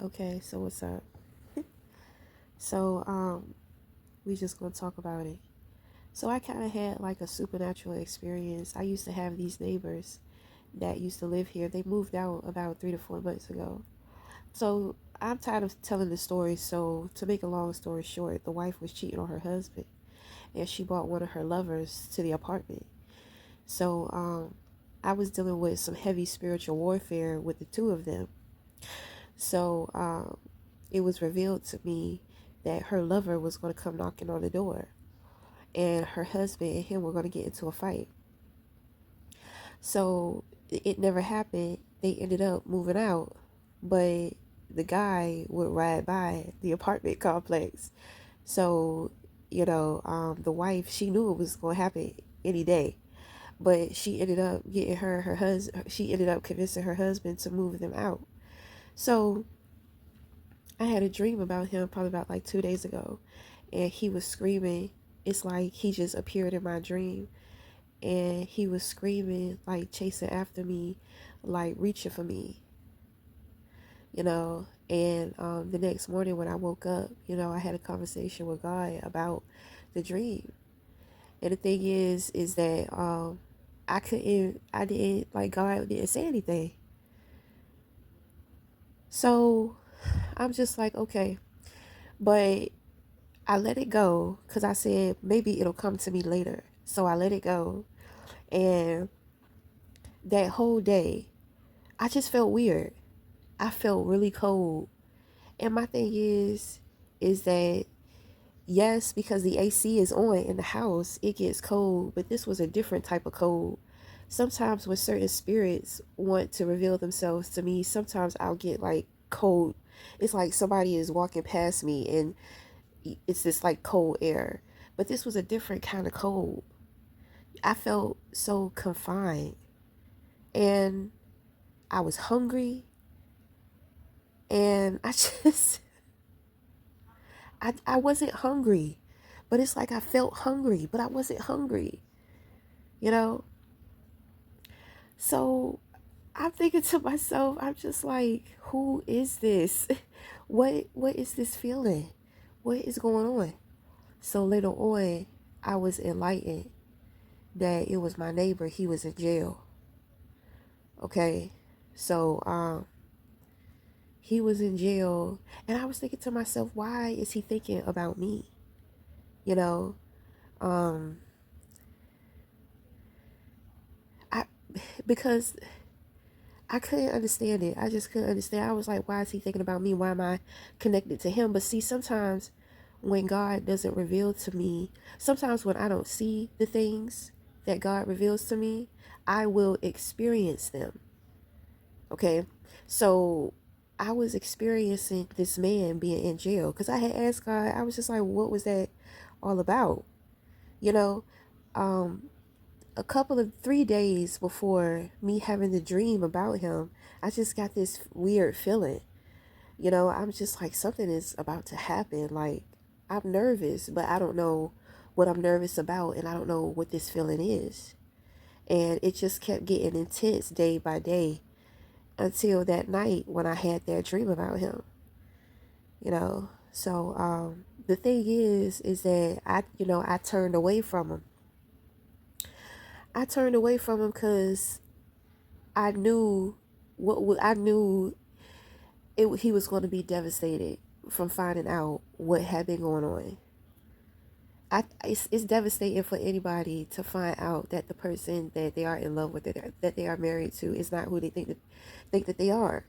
Okay, so what's up? So, we just gonna talk about it. So I kind of had like a supernatural experience. I used to have these neighbors that used to live here. They moved out about 3 to 4 months ago. So I'm tired of telling the story. So to make a long story short, the wife was cheating on her husband, and she brought one of her lovers to the apartment. So, I was dealing with some heavy spiritual warfare with the two of them. So, it was revealed to me that her lover was going to come knocking on the door, and her husband and him were going to get into a fight. So it never happened. They ended up moving out, but the guy would ride by the apartment complex. So, the wife, she knew it was going to happen any day, but she ended up getting her husband, she ended up convincing her husband to move them out. So I had a dream about him probably about like 2 days ago, and he was screaming. It's like he just appeared in my dream, and he was screaming, like chasing after me, like reaching for me, And the next morning when I woke up, I had a conversation with God about the dream. And the thing is that I didn't, like, God didn't say anything. So I'm just like, okay. But I let it go because I said maybe it'll come to me later. So I let it go. And that whole day, I just felt weird. I felt really cold. And my thing is that, yes, because the AC is on in the house, it gets cold, but this was a different type of cold. Sometimes when certain spirits want to reveal themselves to me, sometimes I'll get like cold. It's like somebody is walking past me and it's this like cold air. But this was a different kind of cold. I felt so confined, and I was hungry, and I just I wasn't hungry, but it's like I felt hungry, but I wasn't hungry, you know? So I'm thinking to myself, I'm just like, who is this? What is this feeling? What is going on? So later on, I was enlightened that it was my neighbor. He was in jail. Okay. So he was in jail, and I was thinking to myself, why is he thinking about me? You know? Um I because I couldn't understand it. I just couldn't understand. I was like, why is he thinking about me? Why am I connected to him? But see, sometimes when God doesn't reveal to me, sometimes when I don't see the things that God reveals to me, I will experience them. Okay. So I was experiencing this man being in jail because I had asked God, I was just like, what was that all about? You know, um, a couple of 3 days before me having the dream about him, I just got this weird feeling. I'm just like, something is about to happen. Like, I'm nervous, but I don't know what I'm nervous about, and I don't know what this feeling is. And it just kept getting intense day by day until that night when I had that dream about him, So, the thing is that I turned away from him. I turned away from him because I knew I knew he was going to be devastated from finding out what had been going on. It's devastating for anybody to find out that the person that they are in love with, that they are married to, is not who they think that they are.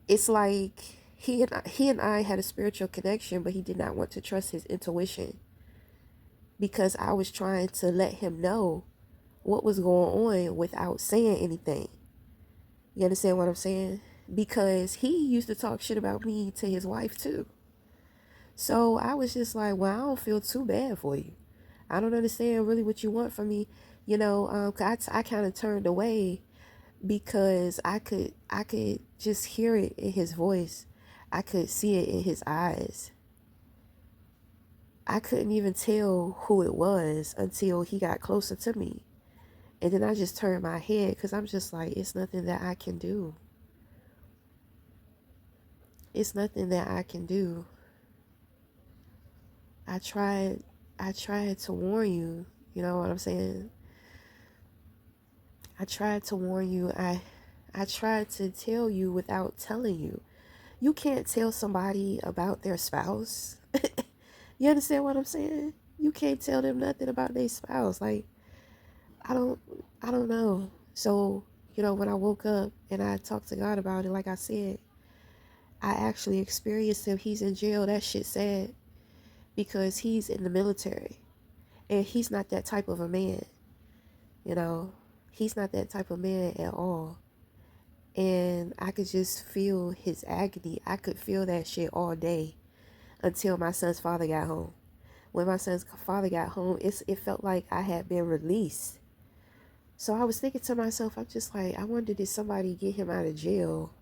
It's like he and I had a spiritual connection, but he did not want to trust his intuition because I was trying to let him know what was going on without saying anything. You understand what I'm saying? Because he used to talk shit about me to his wife too. So I was just like, well, I don't feel too bad for you. I don't understand really what you want from me. 'Cause I kind of turned away because I could just hear it in his voice. I could see it in his eyes. I couldn't even tell who it was until he got closer to me. And then I just turned my head because I'm just like, it's nothing that I can do. It's nothing that I can do. I tried I tried to warn you, you know what I'm saying? I tried to warn you. I tried to tell you without telling you. You can't tell somebody about their spouse. You understand what I'm saying? You can't tell them nothing about their spouse. Like, I don't I don't know. So, when I woke up and I talked to God about it, like I said, I actually experienced him. He's in jail. That shit sad because he's in the military. And he's not that type of a man, you know. He's not that type of man at all. And I could just feel his agony. I could feel that shit all day until my son's father got home. When my son's father got home, it felt like I had been released. So I was thinking to myself, I'm just like, I wonder, did somebody get him out of jail?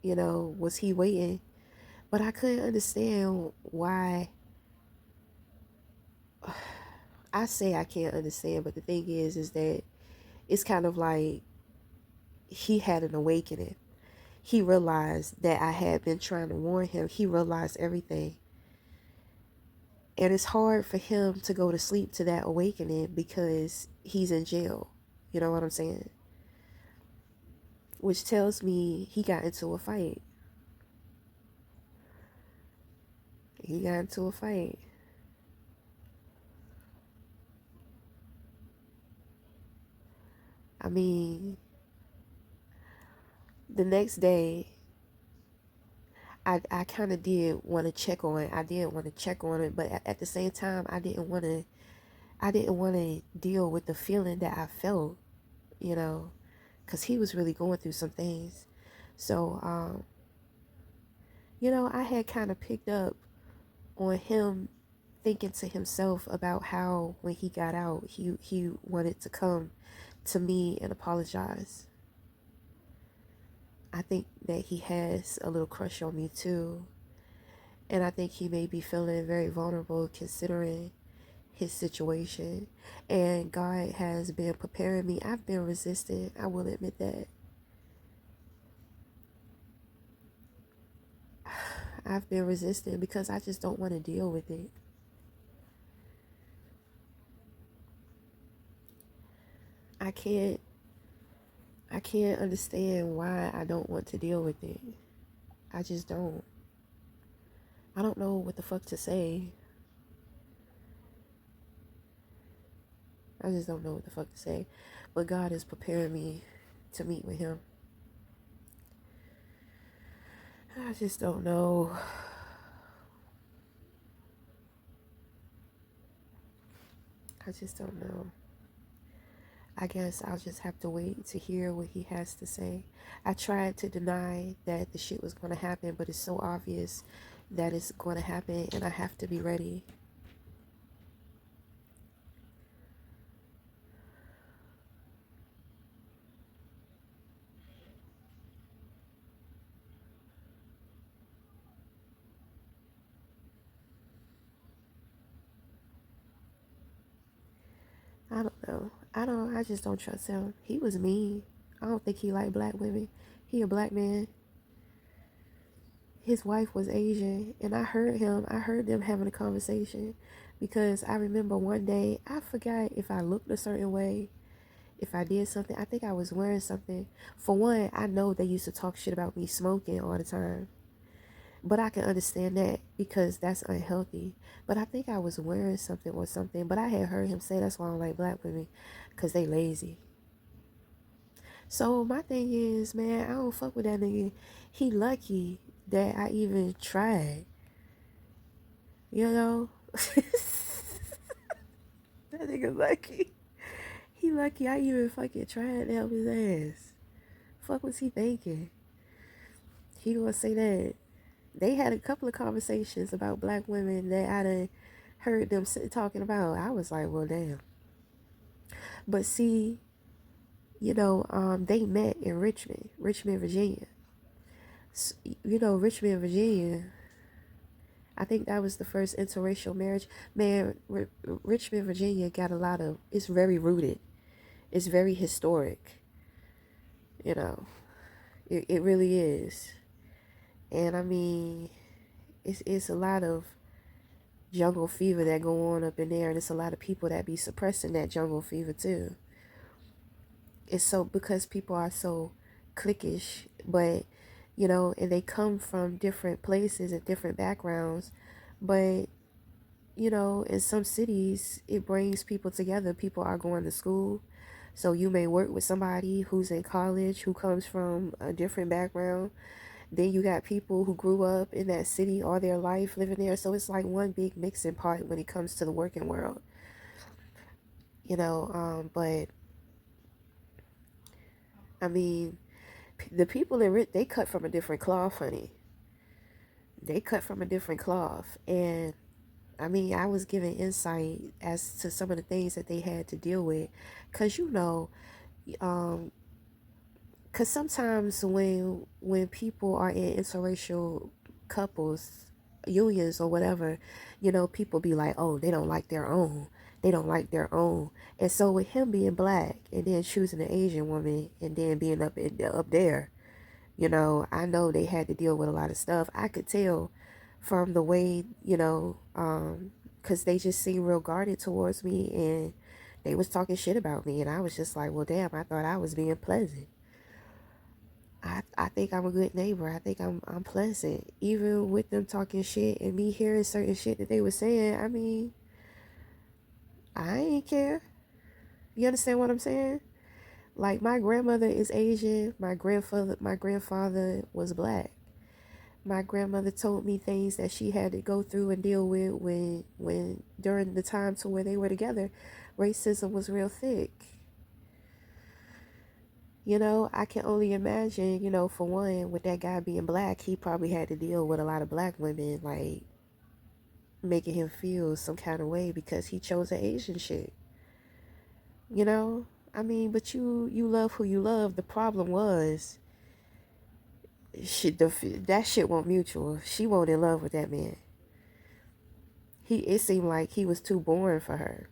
Was he waiting? But I couldn't understand why. I say I can't understand, but the thing is that it's kind of like he had an awakening. He realized that I had been trying to warn him. He realized everything. And it's hard for him to go to sleep to that awakening because he's in jail. You know what I'm saying? Which tells me he got into a fight. He got into a fight. I mean, the next day, I kind of did want to check on it. I did want to check on it, but at the same time, I didn't want to deal with the feeling that I felt, you know, because he was really going through some things. So, I had kind of picked up on him thinking to himself about how when he got out, he wanted to come to me and apologize. I think that he has a little crush on me too. And I think he may be feeling very vulnerable considering his situation. And God has been preparing me. I've been resistant. I will admit that. I've been resistant because I just don't want to deal with it. I can't I can't understand why I don't want to deal with it. I just don't. I don't know what the fuck to say. I just don't know what the fuck to say. But God is preparing me to meet with him. I just don't know. I just don't know. I guess I'll just have to wait to hear what he has to say. I tried to deny that the shit was going to happen, but it's so obvious that it's going to happen and I have to be ready. I don't know. I just don't trust him. He was mean. I don't think he liked black women. He a black man. His wife was Asian, and I heard them having a conversation because I remember one day, I forgot if I looked a certain way, if I did something. I think I was wearing something. For one, I know they used to talk shit about me smoking all the time. But I can understand that because that's unhealthy. But I think I was wearing something or something. But I had heard him say that's why I don't like black women, because they lazy. So my thing is, man, I don't fuck with that nigga. He lucky that I even tried. You know? That nigga lucky. He lucky I even fucking tried to help his ass. Fuck was he thinking? He gonna say that. They had a couple of conversations about black women that I done heard them talking about. I was like, well, damn. But see, they met in Richmond, Virginia. Richmond, Virginia, I think that was the first interracial marriage. Man, Richmond, Virginia got a lot of, it's very rooted. It's very historic. You know, it really is. And I mean, it's a lot of jungle fever that go on up in there, and it's a lot of people that be suppressing that jungle fever too. It's so because people are so cliquish, but and they come from different places and different backgrounds, but in some cities it brings people together. People are going to school, so you may work with somebody who's in college who comes from a different background. Then you got people who grew up in that city all their life living there. So it's like one big mixing pot when it comes to the working world, but I mean, the people in they cut from a different cloth, honey. They cut from a different cloth. And I mean, I was given insight as to some of the things that they had to deal with. Because, um, because sometimes when people are in interracial couples, unions or whatever, people be like, oh, they don't like their own. They don't like their own. And so with him being black and then choosing an Asian woman and then being up there, I know they had to deal with a lot of stuff. I could tell from the way, because they just seemed real guarded towards me, and they was talking shit about me, and I was just like, well, damn, I thought I was being pleasant. I think I'm a good neighbor. I think I'm pleasant. Even with them talking shit and me hearing certain shit that they were saying, I mean, I ain't care. You understand what I'm saying? Like, my grandmother is Asian. My grandfather was black. My grandmother told me things that she had to go through and deal with when during the time to where they were together. Racism was real thick. I can only imagine, for one, with that guy being black, he probably had to deal with a lot of black women, like, making him feel some kind of way because he chose an Asian shit. I mean, but you love who you love. The problem was, that shit wasn't mutual. She wasn't in love with that man. It seemed like he was too boring for her.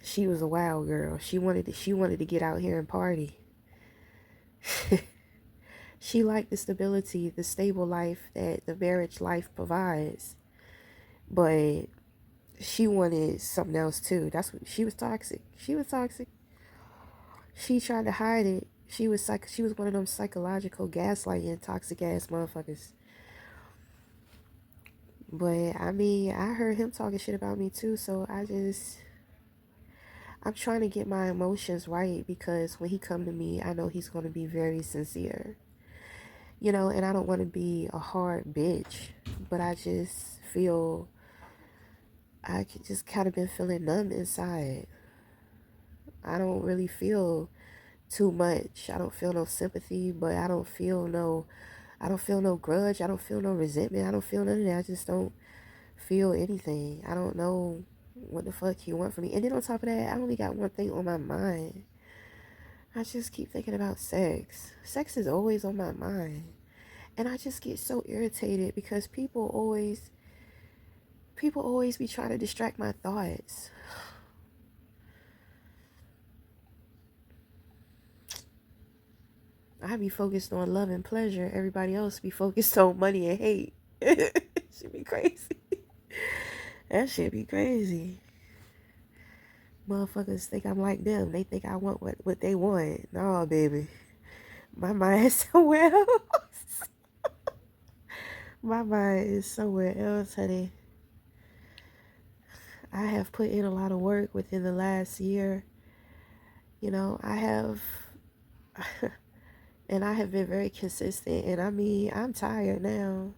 She was a wild girl. She wanted to get out here and party. She liked the stability, the stable life that the marriage life provides. But she wanted something else too. That's what she was toxic. She was toxic. She tried to hide it. She was one of them psychological gaslighting toxic ass motherfuckers. But I mean, I heard him talking shit about me too, so I'm trying to get my emotions right because when he come to me, I know he's going to be very sincere. And I don't want to be a hard bitch, but I just feel just kind of been feeling numb inside. I don't really feel too much. I don't feel no sympathy, but I don't feel no grudge. I don't feel no resentment. I don't feel none of that. I just don't feel anything. I don't know what the fuck you want from me. And then on top of that, I only got one thing on my mind. I just keep thinking about sex. Sex is always on my mind. And I just get so irritated because people always be trying to distract my thoughts. I be focused on love and pleasure. Everybody else be focused on money and hate. Should be crazy. That shit be crazy. Motherfuckers think I'm like them. They think I want what they want. No, baby. My mind is somewhere else. My mind is somewhere else, honey. I have put in a lot of work within the last year. I have, and I have been very consistent. And I mean, I'm tired now.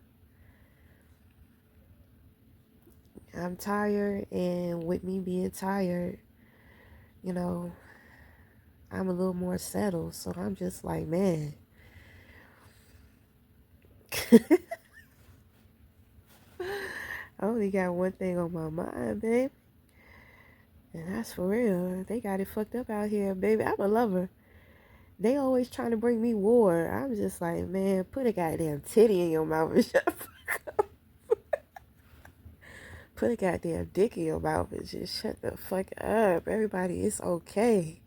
I'm tired, and with me being tired, you know, I'm a little more settled. So I'm just like, man, I only got one thing on my mind, babe. And that's for real. They got it fucked up out here, baby. I'm a lover. They always trying to bring me war. I'm just like, man, put a goddamn titty in your mouth and shut the fuck up. Put a goddamn dick in your mouth and just shut the fuck up. Everybody, it's okay.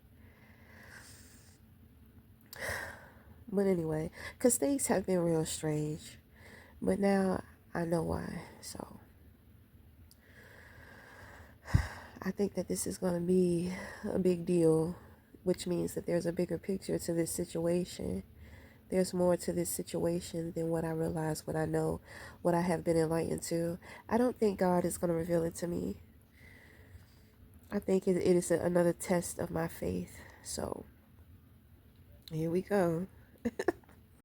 But anyway, because things have been real strange. But now I know why. So I think that this is going to be a big deal, which means that there's a bigger picture to this situation. There's more to this situation than what I realize, what I know, what I have been enlightened to. I don't think God is going to reveal it to me. I think it is another test of my faith. So here we go.